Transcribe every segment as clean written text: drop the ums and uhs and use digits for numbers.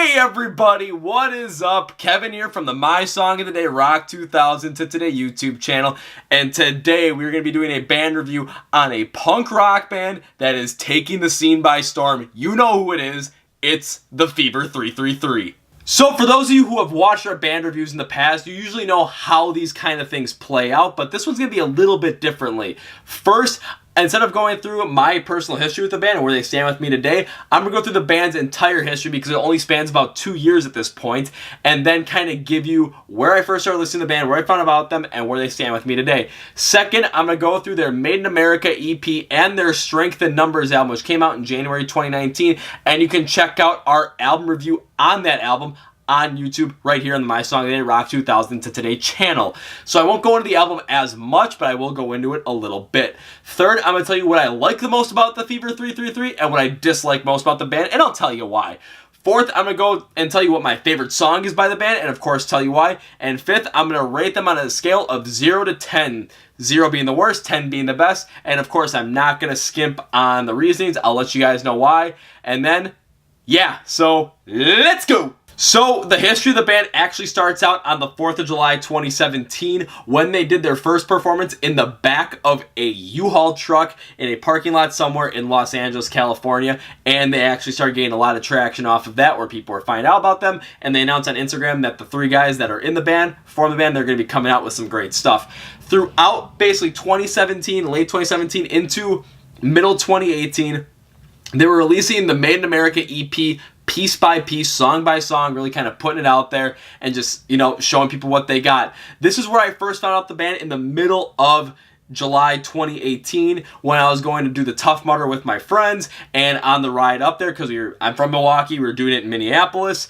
Hey everybody, what is up? Kevin here from the My Song of the Day Rock 2000 to Today YouTube channel, and today we're going to be doing a band review on a punk rock band that is taking the scene by storm. You know who it is. It's the Fever 333. So for those of you who have watched our band reviews in the past, you usually know how these kind of things play out, but this one's going to be a little bit differently. First, instead of going through my personal history with the band and where they stand with me today, I'm going to go through the band's entire history because it only spans about 2 years at this point, and then kind of give you where I first started listening to the band, where I found about them, and where they stand with me today. Second, I'm going to go through their Made in America EP and their Strength in Numbers album, which came out in January 2019, and you can check out our album review on that album on YouTube right here on the My Song of the Day Rock 2000 to Today channel. So I won't go into the album as much, but I will go into it a little bit. Third, I'm going to tell you what I like the most about the Fever 333 and what I dislike most about the band, and I'll tell you why. Fourth, I'm going to go and tell you what my favorite song is by the band, and of course tell you why. And fifth, I'm going to rate them on a scale of 0 to 10. 0 being the worst, 10 being the best, and of course I'm not going to skimp on the reasonings. I'll let you guys know why. And then, yeah, so let's go! So, the history of the band actually starts out on the 4th of July 2017 when they did their first performance in the back of a U-Haul truck in a parking lot somewhere in Los Angeles, California, and they actually started getting a lot of traction off of that where people were finding out about them, and they announced on Instagram that the 3 guys that are in the band, form the band, they're going to be coming out with some great stuff. Throughout basically 2017, late 2017 into middle 2018, they were releasing the Made in America EP piece by piece, song by song, really kind of putting it out there and just, you know, showing people what they got. This is where I first found out the band, in the middle of July 2018 when I was going to do the Tough Mudder with my friends, and on the ride up there, because I'm from Milwaukee, we were doing it in Minneapolis.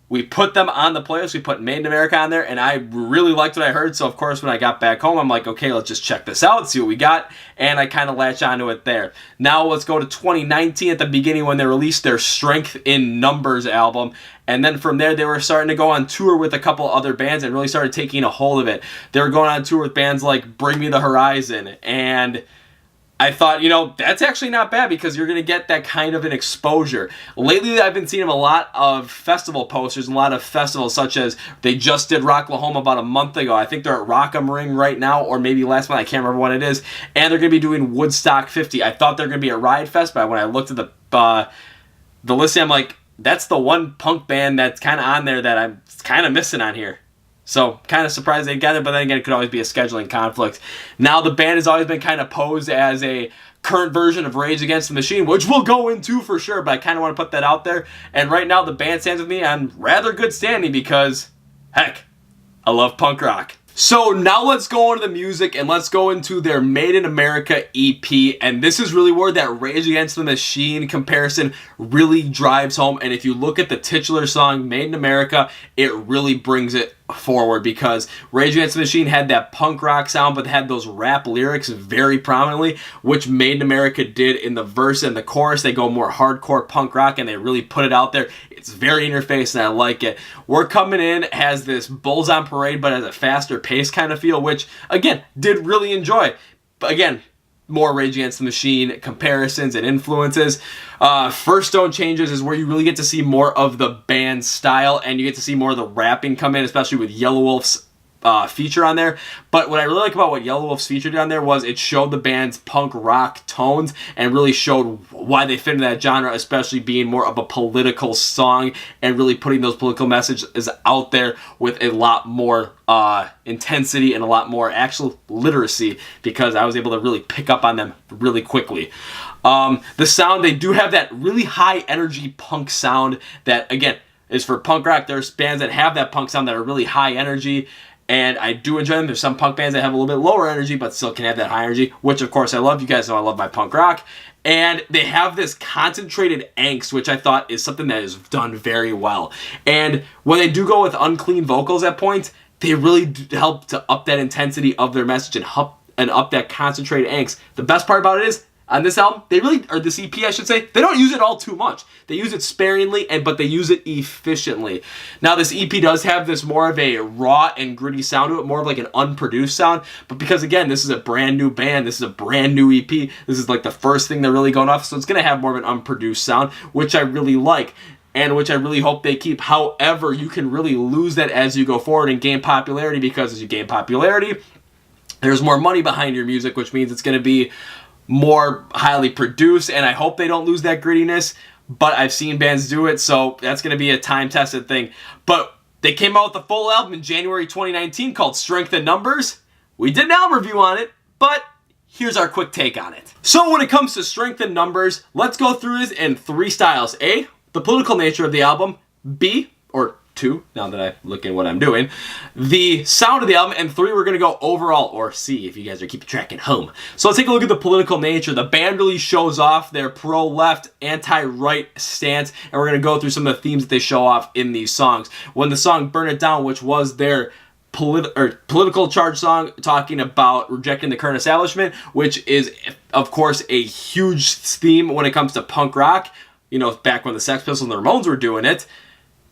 We put them on the playlist. We put Made in America on there, and I really liked what I heard. So, of course, when I got back home, I'm like, okay, let's just check this out, see what we got, and I kind of latched onto it there. Now, let's go to 2019 at the beginning when they released their Strength in Numbers album, and then from there, they were starting to go on tour with a couple other bands and really started taking a hold of it. They were going on tour with bands like Bring Me the Horizon, and I thought, you know, that's actually not bad because you're going to get that kind of an exposure. Lately, I've been seeing a lot of festival posters, a lot of festivals, such as they just did Rocklahoma about a month ago. I think they're at Rock 'em Ring right now, or maybe last month. I can't remember when it is. And they're going to be doing Woodstock 50. I thought they're going to be at Riot Fest, but when I looked at the listing, I'm like, that's the one punk band that's kind of on there that I'm kind of missing on here. So, kind of surprised they got it, but then again, it could always be a scheduling conflict. Now, the band has always been kind of posed as a current version of Rage Against the Machine, which we'll go into for sure, but I kind of want to put that out there. And right now, the band stands with me on rather good standing because, heck, I love punk rock. So now let's go into the music and let's go into their Made in America EP, and this is really where that Rage Against the Machine comparison really drives home. And if you look at the titular song, Made in America, it really brings it forward because Rage Against the Machine had that punk rock sound but had those rap lyrics very prominently, which Made in America did in the verse and the chorus. They go more hardcore punk rock and they really put it out there. It's very interface and I like it. We're Coming In has this Bulls on Parade but has a faster pace kind of feel, which again, did really enjoy. But again, more Rage Against the Machine comparisons and influences. First Stone Changes is where you really get to see more of the band style and you get to see more of the rapping come in, especially with Yellow Wolf's feature on there. But what I really like about what Yellow Wolf's featured on there was it showed the band's punk rock tones and really showed why they fit into that genre, especially being more of a political song and really putting those political messages out there with a lot more intensity and a lot more actual literacy, because I was able to really pick up on them really quickly. The sound, they do have that really high energy punk sound that, again, is for punk rock. There's bands that have that punk sound that are really high energy, and I do enjoy them. There's some punk bands that have a little bit lower energy but still can have that high energy, which of course I love. You guys know I love my punk rock. And they have this concentrated angst, which I thought is something that is done very well. And when they do go with unclean vocals at points, they really do help to up that intensity of their message and up that concentrated angst. The best part about it is, on this album, or this EP I should say, they don't use it all too much. They use it sparingly, but they use it efficiently. Now this EP does have this more of a raw and gritty sound to it, more of like an unproduced sound, but because again, this is a brand new band, this is a brand new EP, this is like the first thing they're really going off, so it's going to have more of an unproduced sound, which I really like. and which I really hope they keep. However, you can really lose that as you go forward and gain popularity, because as you gain popularity, there's more money behind your music, which means it's going to be more highly produced, and I hope they don't lose that grittiness, but I've seen bands do it, so that's going to be a time-tested thing. But they came out with a full album in January 2019 called Strength in Numbers. We did an album review on it, but here's our quick take on it. So when it comes to Strength in Numbers, let's go through this in 3 styles. A, the political nature of the album. B, or 2, now that I look at what I'm doing, the sound of the album. And 3, we're going to go overall, or C if you guys are keeping track at home. So let's take a look at the political nature. The band really shows off their pro-left, anti-right stance, and we're going to go through some of the themes that they show off in these songs. When the song Burn It Down, which was their political charge song talking about rejecting the current establishment, which is, of course, a huge theme when it comes to punk rock, you know, back when the Sex Pistols and the Ramones were doing it.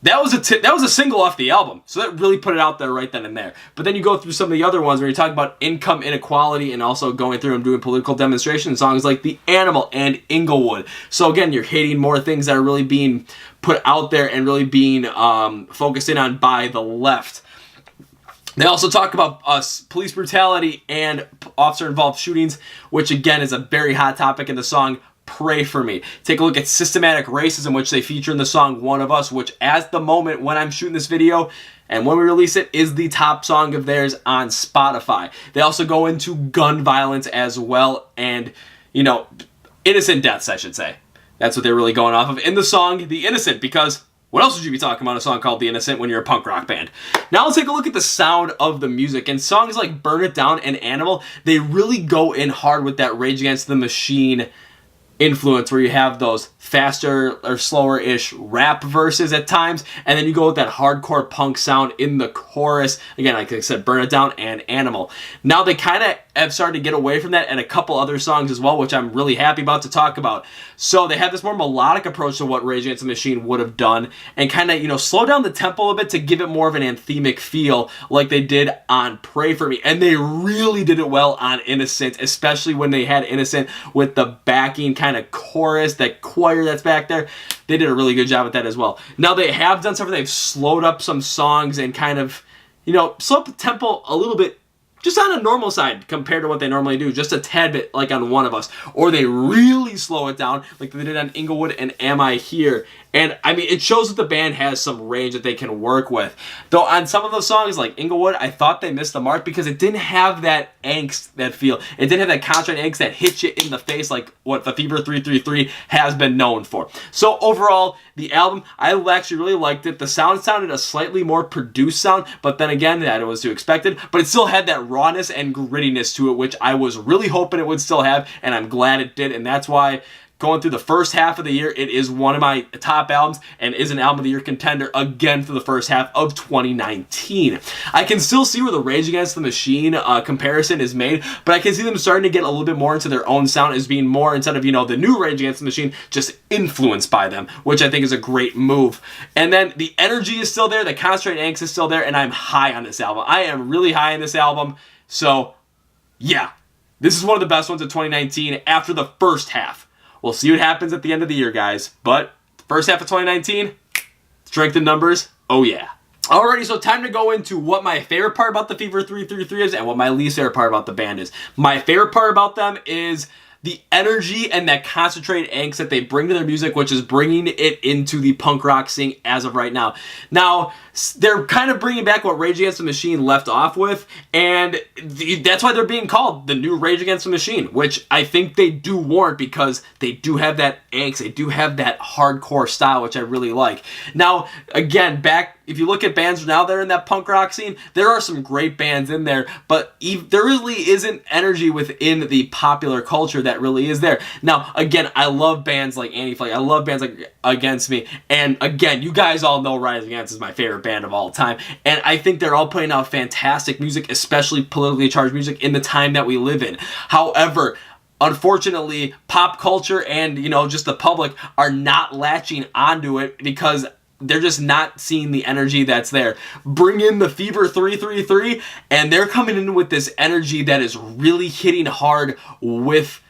That was a single off the album, so that really put it out there right then and there. But then you go through some of the other ones where you talk about income inequality and also going through and doing political demonstration songs like The Animal and Inglewood. So again, you're hitting more things that are really being put out there and really being focused in on by the left. They also talk about police brutality and officer-involved shootings, which again is a very hot topic in the song Pray For Me. Take a look at systematic racism, which they feature in the song One of Us, which at the moment when I'm shooting this video and when we release it is the top song of theirs on Spotify. They also go into gun violence as well and, you know, innocent deaths, I should say. That's what they're really going off of in the song The Innocent, because what else would you be talking about a song called The Innocent when you're a punk rock band? Now let's take a look at the sound of the music. And songs like Burn It Down and Animal, they really go in hard with that Rage Against the Machine influence, where you have those faster or slower-ish rap verses at times, and then you go with that hardcore punk sound in the chorus. Again, like I said, Burn It Down and Animal. Now they kind of have started to get away from that and a couple other songs as well, which I'm really happy about to talk about. So they have this more melodic approach to what Rage Against the Machine would have done, and kind of, you know, slow down the tempo a bit to give it more of an anthemic feel like they did on Pray For Me. And they really did it well on Innocent, especially when they had Innocent with the backing kind of chorus, that choir that's back there. They did a really good job with that as well. Now they have done something, they've slowed up some songs and kind of, you know, slow up the tempo a little bit, just on a normal side compared to what they normally do, just a tad bit like on One of Us. Or they really slow it down like they did on Inglewood and Am I Here. And I mean, it shows that the band has some range that they can work with. Though on some of those songs like Inglewood, I thought they missed the mark because it didn't have that angst, that feel. It didn't have that concentrated angst that hits you in the face like what the Fever 333 has been known for. So overall, the album, I actually really liked it. The sound sounded a slightly more produced sound, but then again, that was to expected. But it still had that rawness and grittiness to it, which I was really hoping it would still have, and I'm glad it did. And that's why going through the first half of the year, it is one of my top albums and is an album of the year contender again for the first half of 2019. I can still see where the Rage Against the Machine comparison is made, but I can see them starting to get a little bit more into their own sound as being more, instead of, you know, the new Rage Against the Machine, just influenced by them, which I think is a great move. And then the energy is still there, the concentrated angst is still there, and I'm high on this album. I am really high on this album, so yeah, this is one of the best ones of 2019 after the first half. We'll see what happens at the end of the year, guys. But first half of 2019, Strength in Numbers, oh yeah. Alrighty, so time to go into what my favorite part about the Fever 333 is and what my least favorite part about the band is. My favorite part about them is the energy and that concentrated angst that they bring to their music, which is bringing it into the punk rock scene as of right now. Now, they're kind of bringing back what Rage Against the Machine left off with, and that's why they're being called the new Rage Against the Machine, which I think they do warrant because they do have that angst, they do have that hardcore style, which I really like. Now, again, if you look at bands now that are in that punk rock scene, there are some great bands in there, but there really isn't energy within the popular culture that really is there. Now, again, I love bands like Anti-Flag, I love bands like Against Me, and again, you guys all know Rise Against is my favorite band of all time, and I think they're all putting out fantastic music, especially politically charged music in the time that we live in. However, unfortunately, pop culture and, you know, just the public are not latching onto it because they're just not seeing the energy that's there. Bring in the Fever 333, and they're coming in with this energy that is really hitting hard with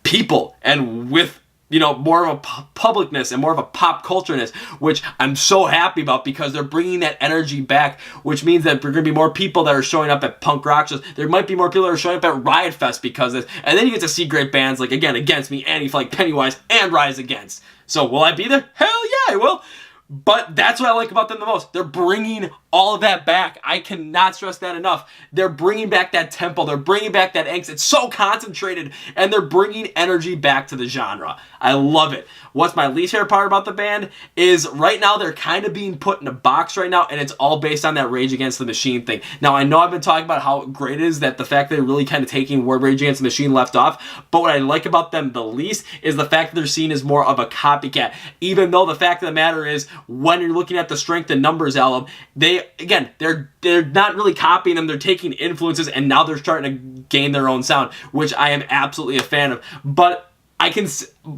people and with more of a publicness and more of a pop cultureness, which I'm so happy about because they're bringing that energy back, which means that there are going to be more people that are showing up at punk rock shows. There might be more people that are showing up at Riot Fest because of this. And then you get to see great bands like, again, Against Me, Anti-Flag, Pennywise, and Rise Against. So will I be there? Hell yeah, I will. But that's what I like about them the most. They're bringing all of that back. I cannot stress that enough. They're bringing back that tempo. They're bringing back that angst. It's so concentrated, and they're bringing energy back to the genre. I love it. What's my least favorite part about the band is right now they're kind of being put in a box right now, and it's all based on that Rage Against the Machine thing. Now, I know I've been talking about how great it is that the fact that they're really kind of taking where Rage Against the Machine left off, but what I like about them the least is the fact that they're seen as more of a copycat, even though the fact of the matter is when you're looking at the Strength in Numbers album, they're not really copying them. They're taking influences, and now they're starting to gain their own sound, which I am absolutely a fan of. But I can,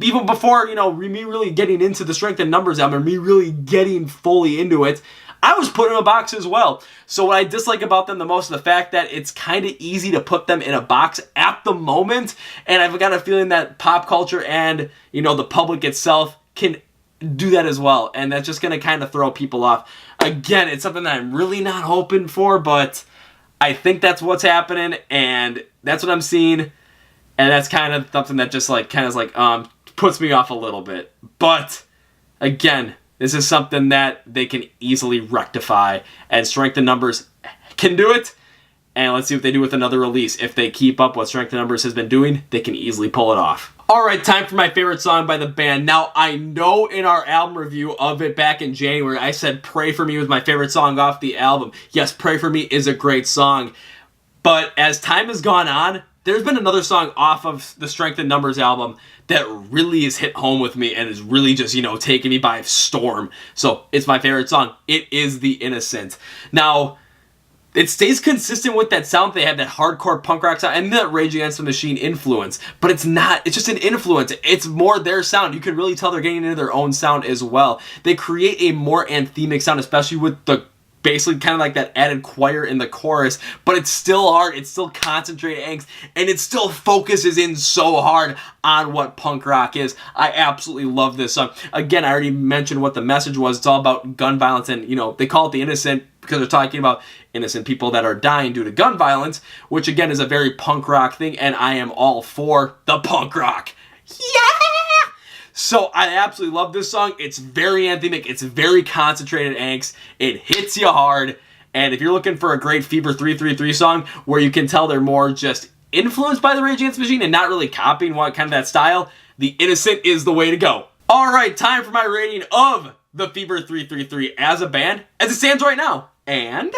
even before, me really getting into the Strength in Numbers album, or me really getting fully into it, I was put in a box as well. So what I dislike about them the most is the fact that it's kind of easy to put them in a box at the moment, and I've got a feeling that pop culture and, the public itself can do that as well, and that's just going to kind of throw people off. Again, it's something that I'm really not hoping for, but I think that's what's happening, and that's what I'm seeing, and that's kind of something that just puts me off a little bit. But again, this is something that they can easily rectify, and Strength in Numbers can do it. And let's see what they do with another release. If they keep up what Strength in Numbers has been doing, they can easily pull it off. Alright, time for my favorite song by the band. Now, I know in our album review of it back in January, I said Pray For Me was my favorite song off the album. Yes, Pray For Me is a great song. But as time has gone on, there's been another song off of the Strength in Numbers album that really has hit home with me and is really just, taking me by storm. So, it's my favorite song. It is The Innocent. Now, it stays consistent with that sound they have, that hardcore punk rock sound and that Rage Against the Machine influence. But it's not, it's just an influence. It's more their sound. You can really tell they're getting into their own sound as well. They create a more anthemic sound, especially with the basically kind of like that added choir in the chorus, but it's still hard, it's still concentrated angst, and it still focuses in so hard on what punk rock is. I absolutely love this song. Again, I already mentioned what the message was. It's all about gun violence, and they call it The Innocent because they're talking about innocent people that are dying due to gun violence, which again is a very punk rock thing, and I am all for the punk rock. Yeah! So I absolutely love this song. It's very anthemic. It's very concentrated angst. It hits you hard. And if you're looking for a great Fever 333 song where you can tell they're more just influenced by the Rage Against the Machine and not really copying what kind of that style, The Innocent is the way to go. All right, time for my rating of the Fever 333 as a band, as it stands right now. And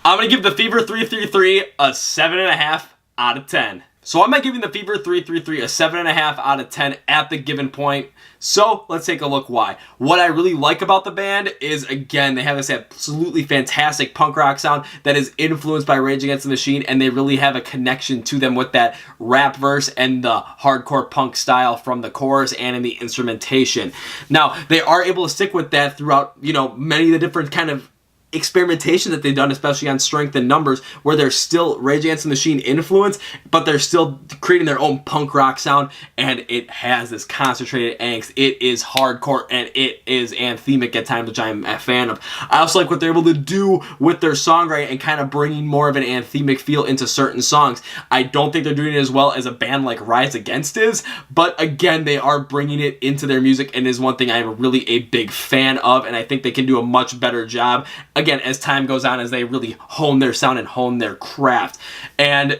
I'm going to give the Fever 333 a 7.5 out of 10. So I'm giving the Fever 333 a 7.5 out of 10 at the given point. So let's take a look why. What I really like about the band is, again, they have this absolutely fantastic punk rock sound that is influenced by Rage Against the Machine, and they really have a connection to them with that rap verse and the hardcore punk style from the chorus and in the instrumentation. Now, they are able to stick with that throughout, many of the different kind of experimentation that they've done, especially on Strength in Numbers, where they're still Rage Against the Machine influence, but they're still creating their own punk rock sound, and it has this concentrated angst. It is hardcore, and it is anthemic at times, which I'm a fan of. I also like what they're able to do with their songwriting and kind of bringing more of an anthemic feel into certain songs. I don't think they're doing it as well as a band like Rise Against is, but again, they are bringing it into their music, and is one thing I'm really a big fan of, and I think they can do a much better job again as time goes on, as they really hone their sound and hone their craft. And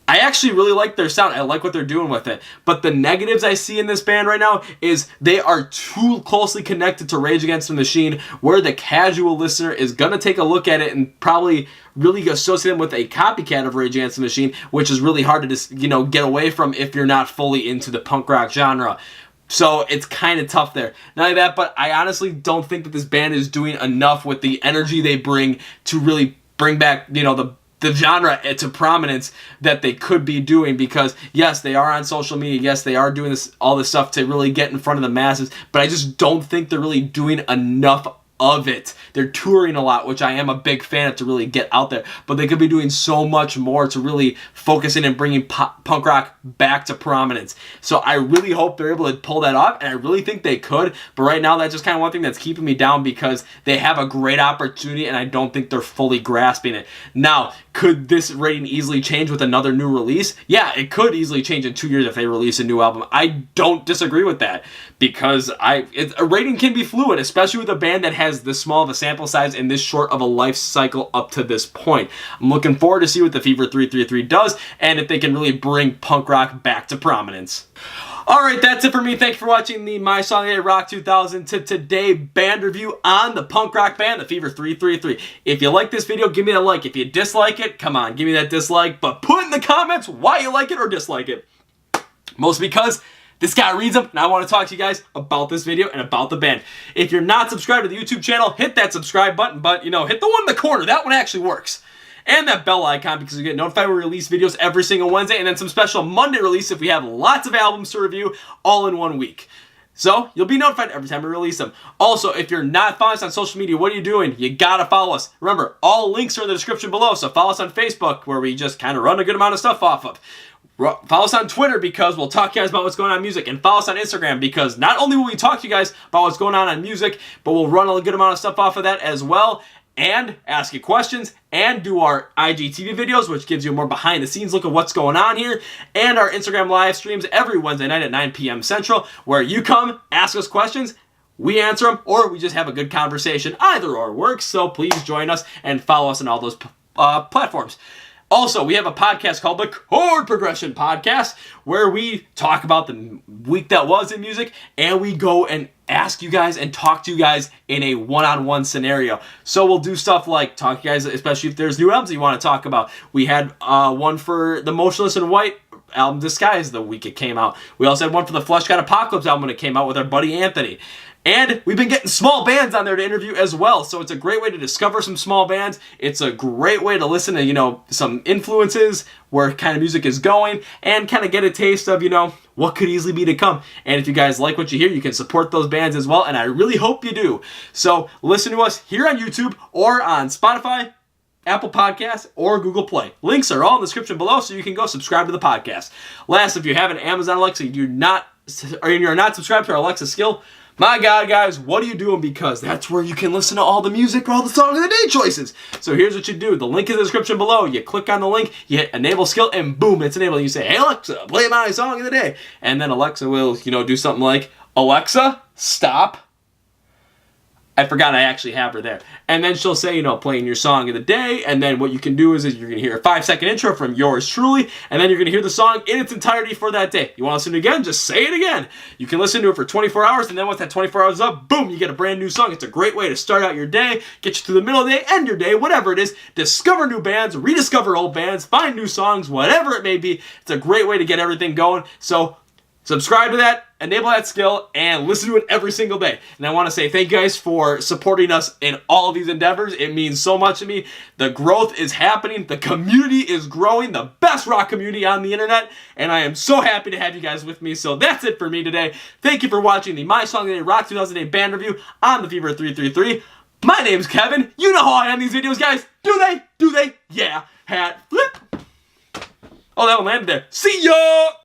I actually really like their sound. I like what they're doing with it. But the negatives I see in this band right now is they are too closely connected to Rage Against the Machine, where the casual listener is going to take a look at it and probably really associate them with a copycat of Rage Against the Machine, which is really hard to just, get away from if you're not fully into the punk rock genre. So it's kind of tough there. Not only that, but I honestly don't think that this band is doing enough with the energy they bring to really bring back, the genre to prominence that they could be doing, because yes, they are on social media. Yes, they are doing all this stuff to really get in front of the masses, but I just don't think they're really doing enough of it. They're touring a lot, which I am a big fan of to really get out there, but they could be doing so much more to really focus in and bringing punk rock back to prominence. So I really hope they're able to pull that off, and I really think they could, but right now that's just kind of one thing that's keeping me down because they have a great opportunity and I don't think they're fully grasping it. Now, could this rating easily change with another new release? Yeah, it could easily change in 2 years if they release a new album. I don't disagree with that because a rating can be fluid, especially with a band that has this small of a sample size and this short of a life cycle up to this point. I'm looking forward to see what the Fever 333 does and if they can really bring punk rock back to prominence. Alright, that's it for me. Thank you for watching the My Song Today Rock 2000 to Today band review on the punk rock band, the Fever 333. If you like this video, give me a like. If you dislike it, come on, give me that dislike. But put in the comments why you like it or dislike it. Mostly because this guy reads them, and I want to talk to you guys about this video and about the band. If you're not subscribed to the YouTube channel, hit that subscribe button, but, hit the one in the corner. That one actually works. And that bell icon because you get notified when we release videos every single Wednesday, and then some special Monday release if we have lots of albums to review all in 1 week. So, you'll be notified every time we release them. Also, if you're not following us on social media, what are you doing? You gotta follow us. Remember, all links are in the description below, so follow us on Facebook, where we just kind of run a good amount of stuff off of. Follow us on Twitter because we'll talk to you guys about what's going on in music. And follow us on Instagram because not only will we talk to you guys about what's going on in music, but we'll run a good amount of stuff off of that as well. And ask you questions, and do our IGTV videos, which gives you a more behind-the-scenes look at what's going on here, and our Instagram live streams every Wednesday night at 9 p.m. Central, where you come, ask us questions, we answer them, or we just have a good conversation. Either or works, so please join us and follow us on all those platforms. Also, we have a podcast called the Chord Progression Podcast, where we talk about the week that was in music, and we go and ask you guys and talk to you guys in a one-on-one scenario. So we'll do stuff like talk to you guys, especially if there's new albums you want to talk about. We had one for the Motionless in White album Disguise the week it came out. We also had one for the Flesh God Apocalypse album when it came out with our buddy Anthony. And we've been getting small bands on there to interview as well, so it's a great way to discover some small bands. It's a great way to listen to, some influences, where kind of music is going, and kind of get a taste of, what could easily be to come. And if you guys like what you hear, you can support those bands as well, and I really hope you do. So listen to us here on YouTube or on Spotify, Apple Podcasts, or Google Play. Links are all in the description below, so you can go subscribe to the podcast. Last, if you have an Amazon Alexa, you're not subscribed to our Alexa skill, my God, guys, what are you doing? Because that's where you can listen to all the music or all the song of the day choices. So here's what you do. The link is in the description below. You click on the link, you hit enable skill, and boom, it's enabled. You say, hey, Alexa, play my song of the day. And then Alexa will, do something like, Alexa, stop. I forgot I actually have her there. And then she'll say, playing your song of the day. And then what you can do is you're going to hear a 5-second intro from yours truly. And then you're going to hear the song in its entirety for that day. You want to listen to it again? Just say it again. You can listen to it for 24 hours. And then once that 24 hours is up, boom, you get a brand new song. It's a great way to start out your day, get you through the middle of the day, end your day, whatever it is. Discover new bands, rediscover old bands, find new songs, whatever it may be. It's a great way to get everything going. So subscribe to that, enable that skill, and listen to it every single day. And I want to say thank you guys for supporting us in all of these endeavors. It means so much to me. The growth is happening. The community is growing. The best rock community on the internet. And I am so happy to have you guys with me. So that's it for me today. Thank you for watching the My Song Today Rock 2008 band review on the Fever 333. My name's Kevin. You know how I end these videos, guys. Do they? Do they? Yeah. Hat flip. Oh, that one landed there. See ya!